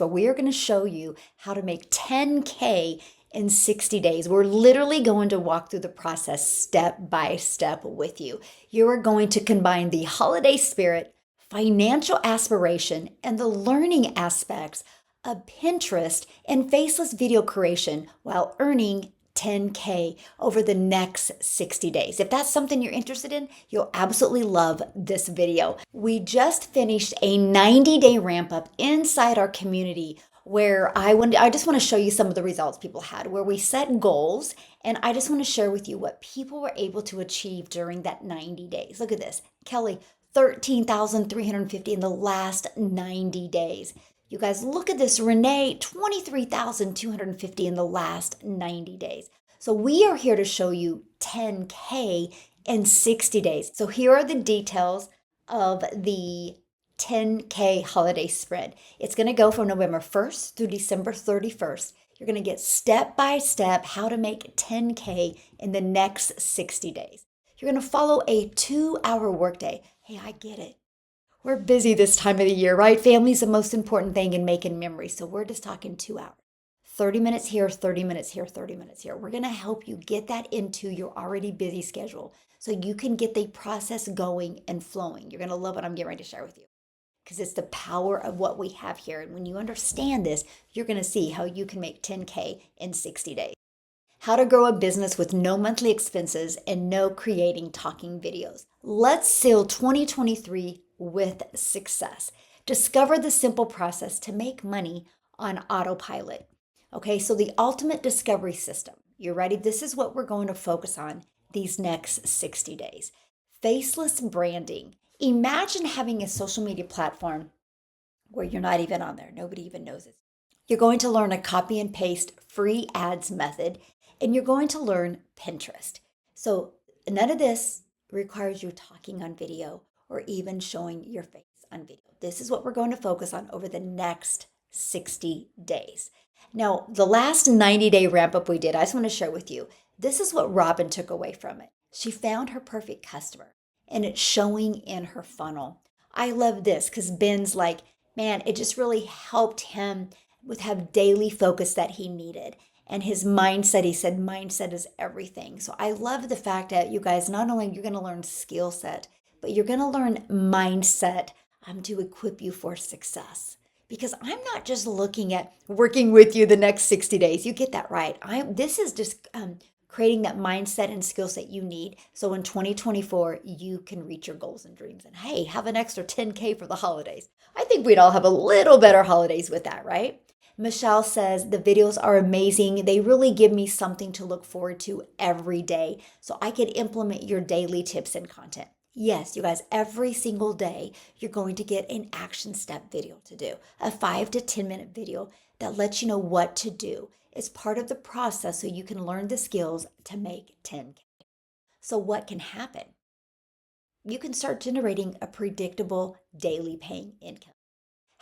where we are going to show you how to make 10K in 60 days. We're literally going to walk through the process step by step with you. You are going to combine the holiday spirit, financial aspiration, and the learning aspects of Pinterest and faceless video creation while earning 10K over the next 60 days. If that's something you're interested in, you'll absolutely love this video. We just finished a 90-day ramp up inside our community where I just want to show you some of the results people had, where we set goals, and I just want to share with you what people were able to achieve during that 90 days. Look at this. Kelly, 13,350 in the last 90 days. You guys, look at this. Renee, 23,250 in the last 90 days. So we are here to show you 10K in 60 days. So here are the details of the 10K holiday spread. It's going to go from November 1st through December 31st. You're going to get step by step how to make 10K in the next 60 days. You're going to follow a 2-hour workday. Hey, I get it. We're busy this time of the year, right? Family's the most important thing in making memories. So we're just talking 2 hours. 30 minutes here, 30 minutes here, 30 minutes here. We're going to help you get that into your already busy schedule so you can get the process going and flowing. You're going to love what I'm getting ready to share with you because it's the power of what we have here. And when you understand this, you're going to see how you can make 10K in 60 days. How to grow a business with no monthly expenses and no creating talking videos. Let's seal 2023 with success. Discover the simple process to make money on autopilot. Okay, so the ultimate discovery system. You ready? This is what we're going to focus on these next 60 days. Faceless branding. Imagine having a social media platform where you're not even on there. Nobody even knows it. You're going to learn a copy and paste free ads method, and you're going to learn Pinterest. So none of this requires you talking on video or even showing your face on video. This is what we're going to focus on over the next 60 days. Now, the last 90-day ramp up we did, I just want to share with you. This is what Robin took away from it. She found her perfect customer, and it's showing in her funnel. I love this because Ben's like, man, it just really helped him with have daily focus that he needed. And his mindset, he said, mindset is everything. So I love the fact that you guys, not only you're going to learn skill set, but you're going to learn mindset to equip you for success. Because I'm not just looking at working with you the next 60 days. You get that right. This is just creating that mindset and skill set you need. So in 2024, you can reach your goals and dreams. And hey, have an extra 10K for the holidays. I think we'd all have a little better holidays with that, right? Michelle says, the videos are amazing. They really give me something to look forward to every day so I can implement your daily tips and content. Yes, you guys, every single day, you're going to get an action step video to do, a 5 to 10 minute video that lets you know what to do. It's part of the process so you can learn the skills to make 10K. So what can happen? You can start generating a predictable daily paying income.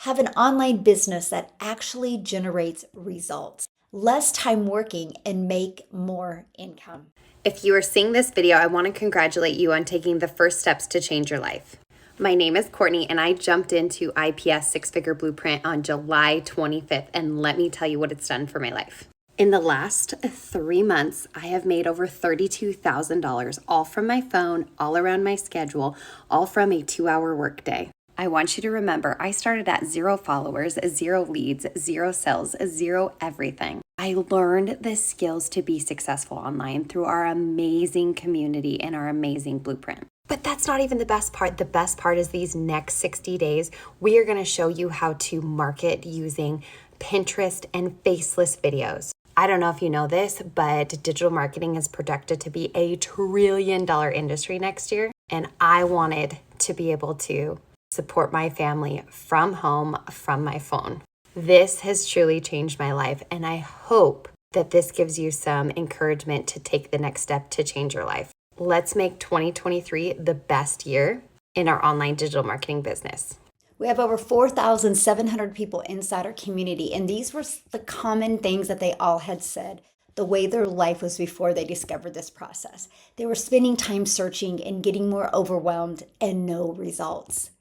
Have an online business that actually generates results, less time working, and make more income. If you are seeing this video, I want to congratulate you on taking the first steps to change your life. My name is Courtney, and I jumped into IPS Six Figure Blueprint on July 25th, and let me tell you what it's done for my life. In the last 3 months, I have made over $32,000, all from my phone, all around my schedule, all from a 2-hour workday. I want you to remember, I started at 0 followers, 0 leads, 0 sales, 0 everything. I learned the skills to be successful online through our amazing community and our amazing blueprint. But that's not even the best part. The best part is these next 60 days, we are going to show you how to market using Pinterest and faceless videos. I don't know if you know this, but digital marketing is projected to be a $1 trillion industry next year. And I wanted to be able to support my family from home, from my phone. This has truly changed my life, and I hope that this gives you some encouragement to take the next step to change your life. Let's make 2023 the best year in our online digital marketing business. We have over 4,700 people inside our community, and these were the common things that they all had said the way their life was before they discovered this process. They were spending time searching and getting more overwhelmed and no results.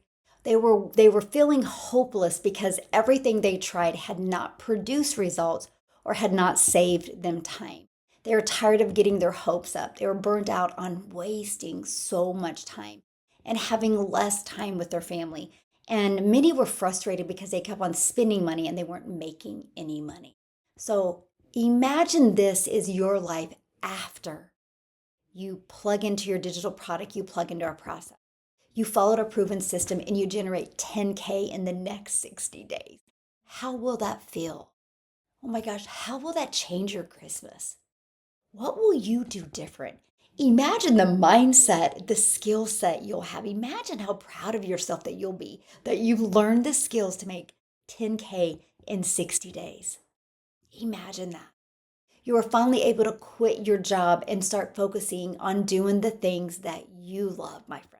They were feeling hopeless because everything they tried had not produced results or had not saved them time. They were tired of getting their hopes up. They were burnt out on wasting so much time and having less time with their family. And many were frustrated because they kept on spending money and they weren't making any money. So imagine this is your life after you plug into your digital product, you plug into our process. You followed a proven system and you generate 10K in the next 60 days. How will that feel? Oh my gosh, how will that change your Christmas? What will you do different? Imagine the mindset, the skill set you'll have. Imagine how proud of yourself that you'll be, that you've learned the skills to make 10K in 60 days. Imagine that. You are finally able to quit your job and start focusing on doing the things that you love, my friend.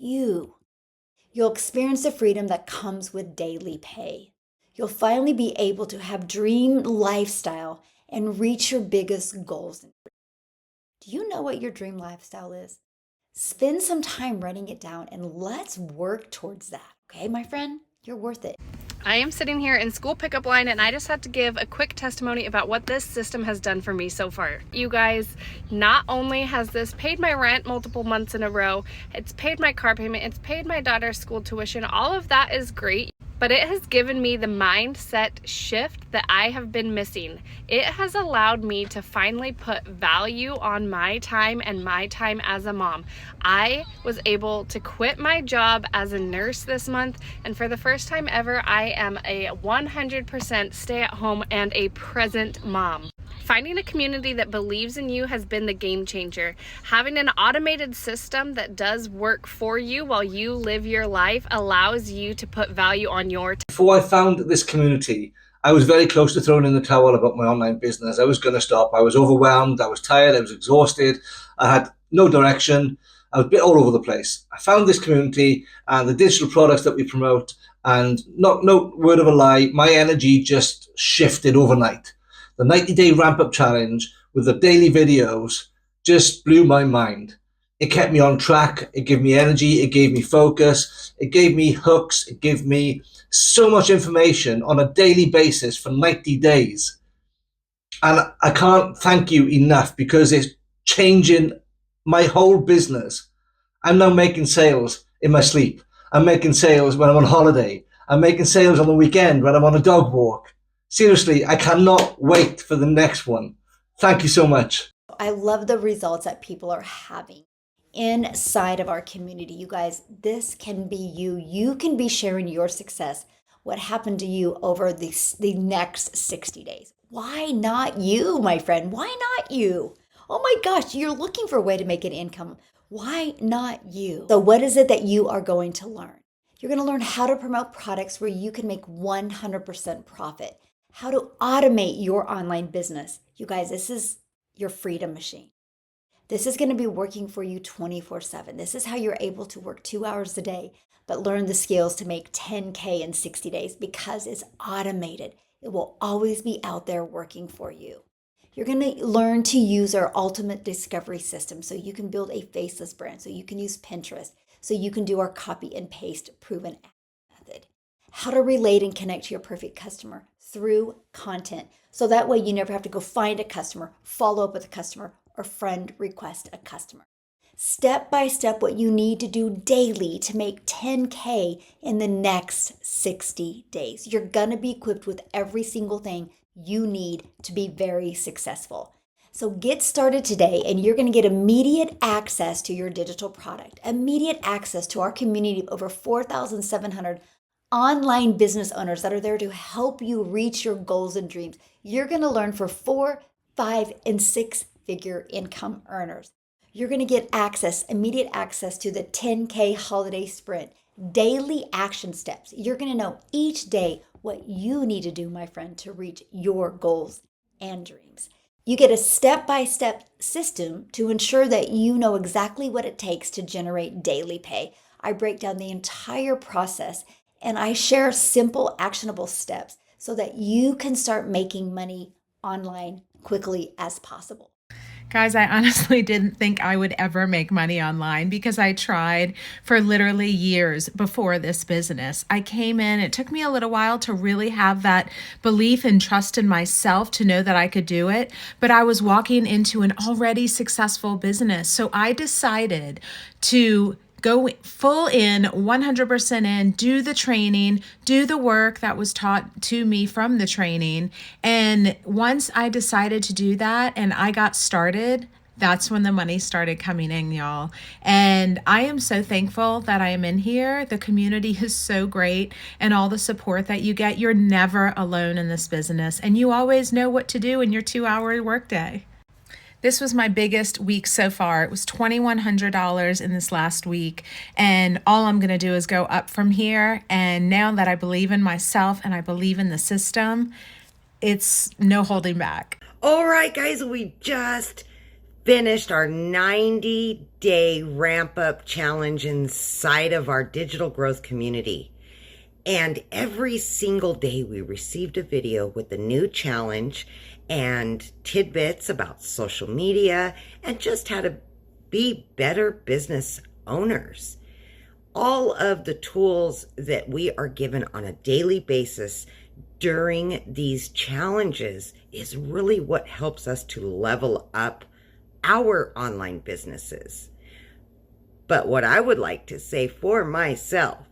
You'll experience the freedom that comes with daily pay. You'll finally be able to have dream lifestyle and reach your biggest goals. Do you know what your dream lifestyle is? Spend some time writing it down and let's work towards that. Okay, my friend? You're worth it. I am sitting here in school pickup line and I just have to give a quick testimony about what this system has done for me so far. You guys, not only has this paid my rent multiple months in a row, it's paid my car payment, it's paid my daughter's school tuition, all of that is great. But it has given me the mindset shift that I have been missing. It has allowed me to finally put value on my time and my time as a mom. I was able to quit my job as a nurse this month, and for the first time ever, I am a 100% stay-at-home and a present mom. Finding a community that believes in you has been the game changer. Having an automated system that does work for you while you live your life allows you to put value on your time. Before I found this community, I was very close to throwing in the towel about my online business. I was going to stop. I was overwhelmed. I was tired. I was exhausted. I had no direction. I was a bit all over the place. I found this community and the digital products that we promote, and not no word of a lie, my energy just shifted overnight. The 90-day ramp-up challenge with the daily videos just blew my mind. It kept me on track. It gave me energy. It gave me focus. It gave me hooks. It gave me so much information on a daily basis for 90 days. And I can't thank you enough because it's changing my whole business. I'm now making sales in my sleep. I'm making sales when I'm on holiday. I'm making sales on the weekend when I'm on a dog walk. Seriously, I cannot wait for the next one. Thank you so much. I love the results that people are having inside of our community. You guys, this can be you. You can be sharing your success, what happened to you over the next 60 days. Why not you, my friend? Why not you? Oh my gosh, you're looking for a way to make an income. Why not you? So what is it that you are going to learn? You're going to learn how to promote products where you can make 100% profit, how to automate your online business. You guys, this is your freedom machine. This is going to be working for you 24/7. This is how you're able to work 2 hours a day, but learn the skills to make 10K in 60 days because it's automated. It will always be out there working for you. You're going to learn to use our ultimate discovery system so you can build a faceless brand, so you can use Pinterest, so you can do our copy and paste proven method. How to relate and connect to your perfect customer through content. So that way you never have to go find a customer, follow up with a customer, or friend request a customer. Step by step what you need to do daily to make 10K in the next 60 days. You're gonna be equipped with every single thing you need to be very successful. So get started today and you're gonna get immediate access to your digital product, immediate access to our community of over 4,700 online business owners that are there to help you reach your goals and dreams. You're gonna learn for 4, 5, and 6-figure income earners. You're gonna get access, immediate access to the 10K holiday sprint, daily action steps. You're gonna know each day what you need to do, my friend, to reach your goals and dreams. You get a step-by-step system to ensure that you know exactly what it takes to generate daily pay. I break down the entire process and I share simple, actionable steps so that you can start making money online quickly as possible. Guys, I honestly didn't think I would ever make money online because I tried for literally years before this business. I came in, it took me a little while to really have that belief and trust in myself to know that I could do it, but I was walking into an already successful business. So I decided to go full in, 100% in, do the training, do the work that was taught to me from the training. And once I decided to do that and I got started, that's when the money started coming in, y'all. And I am so thankful that I am in here. The community is so great and all the support that you get. You're never alone in this business and you always know what to do in your 2-hour workday. This was my biggest week so far. It was $2,100 in this last week. And all I'm going to do is go up from here. And now that I believe in myself and I believe in the system, it's no holding back. All right, guys, we just finished our 90-day ramp-up challenge inside of our digital growth community. And every single day we received a video with a new challenge and tidbits about social media and just how to be better business owners. All of the tools that we are given on a daily basis during these challenges is really what helps us to level up our online businesses. But what I would like to say for myself,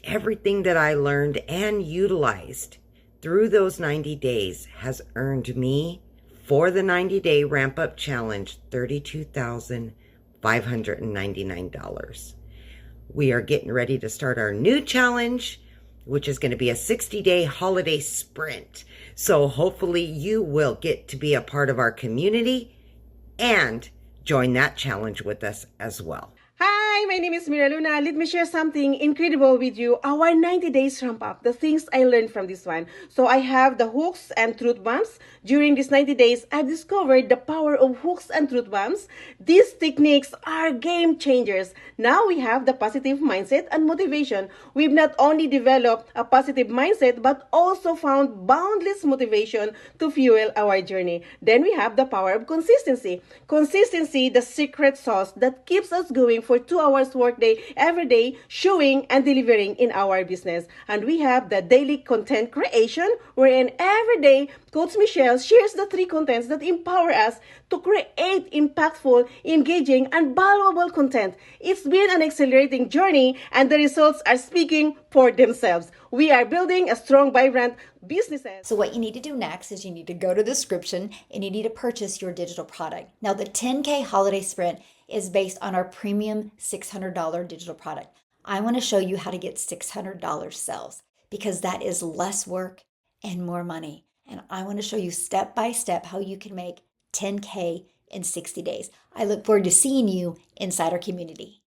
everything that I learned and utilized through those 90 days has earned me, for the 90-day ramp-up challenge, $32,599. We are getting ready to start our new challenge, which is going to be a 60-day holiday sprint. So hopefully you will get to be a part of our community and join that challenge with us as well. Hi, my name is Mira Luna. Let me share something incredible with you. Our 90 days ramp up, the things I learned from this one. So I have the hooks and truth bombs. During these 90 days, I've discovered the power of hooks and truth bombs. These techniques are game changers. Now we have the positive mindset and motivation. We've not only developed a positive mindset, but also found boundless motivation to fuel our journey. Then we have the power of consistency. Consistency, the secret sauce that keeps us going for 2 hours workday every day, showing and delivering in our business. And we have the daily content creation, wherein every day Coach Michelle shares the 3 contents that empower us to create impactful, engaging, and valuable content. It's been an accelerating journey, and the results are speaking for themselves. We are building a strong, vibrant businesses. So what you need to do next is you need to go to the description and you need to purchase your digital product. Now the 10K holiday sprint is based on our premium $600 digital product. I want to show you how to get $600 sales because that is less work and more money. And I want to show you step by step how you can make 10K in 60 days. I look forward to seeing you inside our community.